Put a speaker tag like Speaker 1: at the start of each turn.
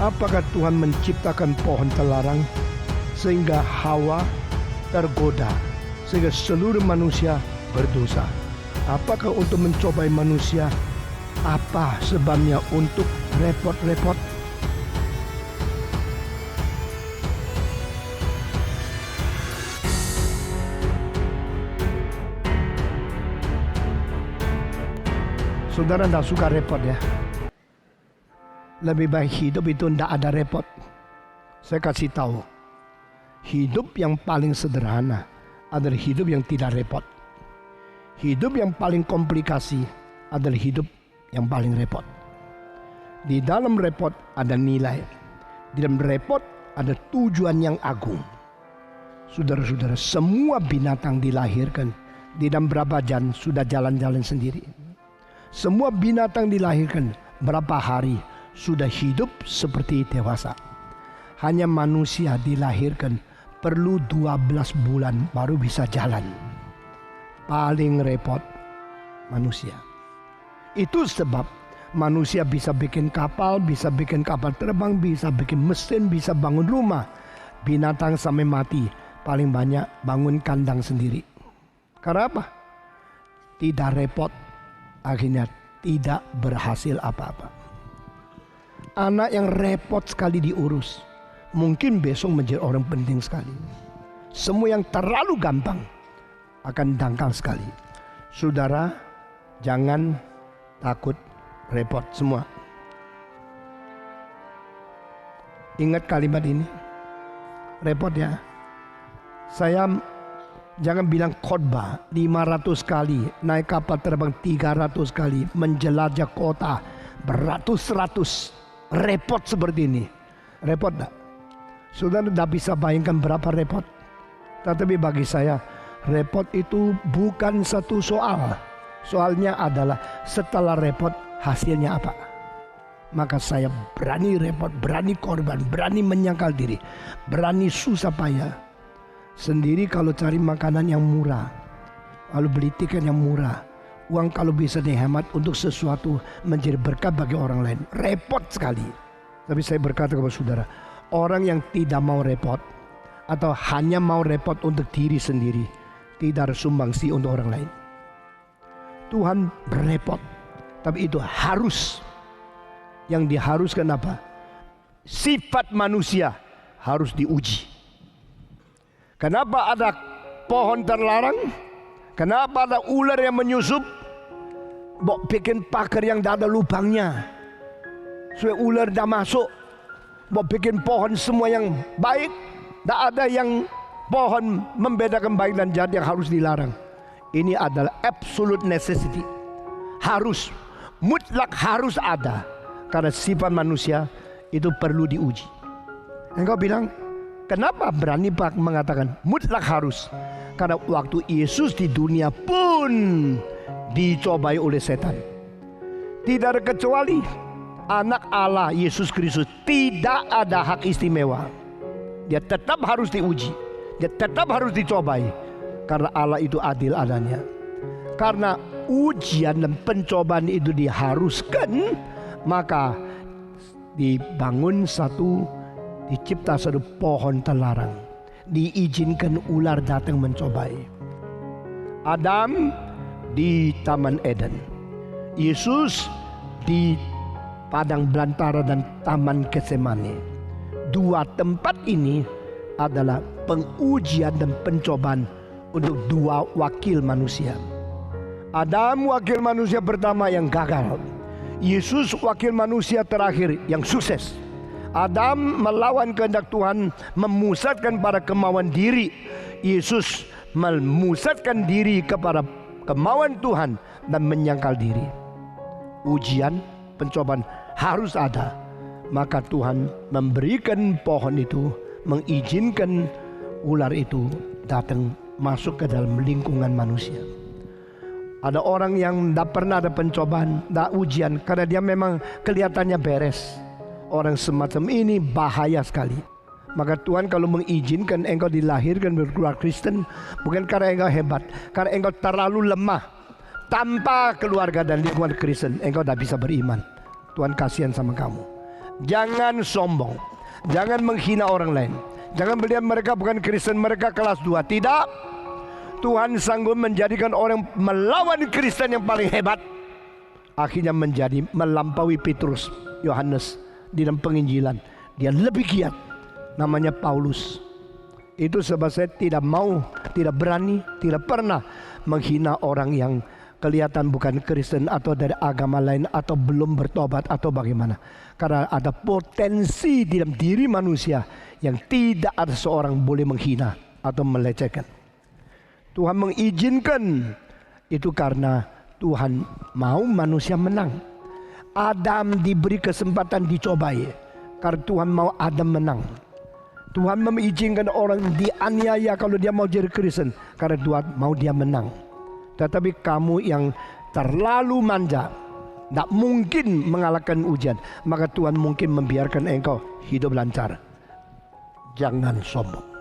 Speaker 1: Apakah Tuhan menciptakan pohon terlarang sehingga Hawa tergoda, sehingga seluruh manusia berdosa? Apakah untuk mencobai manusia? Apa sebabnya untuk repot-repot? Saudara tidak suka repot ya? Lebih baik hidup itu tidak ada repot. Saya kasih tahu, hidup yang paling sederhana adalah hidup yang tidak repot. Hidup yang paling komplikasi adalah hidup yang paling repot. Di dalam repot ada nilai. Di dalam repot ada tujuan yang agung. Saudara-saudara, semua binatang dilahirkan di dalam berapa jam sudah jalan-jalan sendiri. Semua binatang dilahirkan berapa hari sudah hidup seperti dewasa. Hanya manusia dilahirkan perlu 12 bulan baru bisa jalan. Paling repot manusia. Itu sebab manusia bisa bikin kapal terbang, bisa bikin mesin, bisa bangun rumah. Binatang sampai mati paling banyak bangun kandang sendiri. Karena apa? Tidak repot, akhirnya tidak berhasil apa-apa. Anak yang repot sekali diurus, mungkin besok menjadi orang penting sekali. Semua yang terlalu gampang akan dangkal sekali. Saudara, jangan takut repot semua. Ingat kalimat ini, repot ya. Saya jangan bilang khotbah 500 kali, naik kapal terbang 300 kali, menjelajah kota beratus-ratus, repot seperti ini. Repot tak? Saudara tidak bisa bayangkan berapa repot. Tetapi bagi saya, repot itu bukan satu soal. Soalnya adalah setelah repot hasilnya apa. Maka saya berani repot, berani korban, berani menyangkal diri, berani susah payah. Sendiri kalau cari makanan yang murah, lalu beli tiket yang murah, uang kalau bisa dihemat untuk sesuatu menjadi berkat bagi orang lain. Repot sekali. Tapi saya berkata kepada saudara, orang yang tidak mau repot atau hanya mau repot untuk diri sendiri, tidak ada sumbangsi untuk orang lain. Tuhan berepot, tapi itu harus. Yang diharuskan apa? Sifat manusia harus diuji. Kenapa ada pohon terlarang? Kenapa ada ular yang menyusup? Bok bikin pagar yang tidak ada lubangnya, supaya ular tidak masuk. Bok bikin pohon semua yang baik. Tidak ada yang pohon membedakan baik dan jahat yang harus dilarang. Ini adalah absolute necessity. Harus, mutlak harus ada. Karena sifat manusia itu perlu diuji. Engkau bilang, kenapa berani Pak mengatakan mutlak harus? Karena waktu Yesus di dunia pun dicobai oleh setan. Tidak ada kecuali anak Allah Yesus Kristus tidak ada hak istimewa. Dia tetap harus diuji, dia tetap harus dicobai. Karena Allah itu adil adanya. Karena ujian dan pencobaan itu diharuskan, maka dicipta satu pohon terlarang. Diizinkan ular datang mencobai. Adam di Taman Eden, Yesus di padang belantara dan Taman Getsemani. Dua tempat ini adalah pengujian dan pencobaan untuk dua wakil manusia. Adam wakil manusia pertama yang gagal, Yesus wakil manusia terakhir yang sukses. Adam melawan kehendak Tuhan, memusatkan pada kemauan diri. Yesus memusatkan diri kepada kemauan Tuhan dan menyangkal diri. Ujian, pencobaan harus ada. Maka Tuhan memberikan pohon itu, mengizinkan ular itu datang masuk ke dalam lingkungan manusia. Ada orang yang tidak pernah ada pencobaan, tidak ujian, karena dia memang kelihatannya beres. Orang semacam ini bahaya sekali. Maka Tuhan kalau mengizinkan engkau dilahirkan berkeluarga Kristen, bukan karena engkau hebat, karena engkau terlalu lemah. Tanpa keluarga dan lingkungan Kristen, engkau tidak bisa beriman. Tuhan kasihan sama kamu. Jangan sombong. Jangan menghina orang lain. Jangan melihat mereka bukan Kristen, mereka kelas 2. Tidak. Tuhan sanggup menjadikan orang melawan Kristen yang paling hebat. Akhirnya menjadi melampaui Petrus, Yohanes di dalam penginjilan. Dia lebih giat. Namanya Paulus. Itu sebab saya tidak mau, tidak berani, tidak pernah menghina orang yang kelihatan bukan Kristen atau dari agama lain atau belum bertobat atau bagaimana. Karena ada potensi di dalam diri manusia yang tidak ada seorang boleh menghina atau melecehkan. Tuhan mengizinkan itu karena Tuhan mau manusia menang. Adam diberi kesempatan dicobai karena Tuhan mau Adam menang. Tuhan mengizinkan orang dianiaya kalau dia mau jadi Kristen karena Tuhan mau dia menang. Tetapi kamu yang terlalu manja, tidak mungkin mengalahkan ujian, maka Tuhan mungkin membiarkan engkau hidup lancar. Jangan sombong.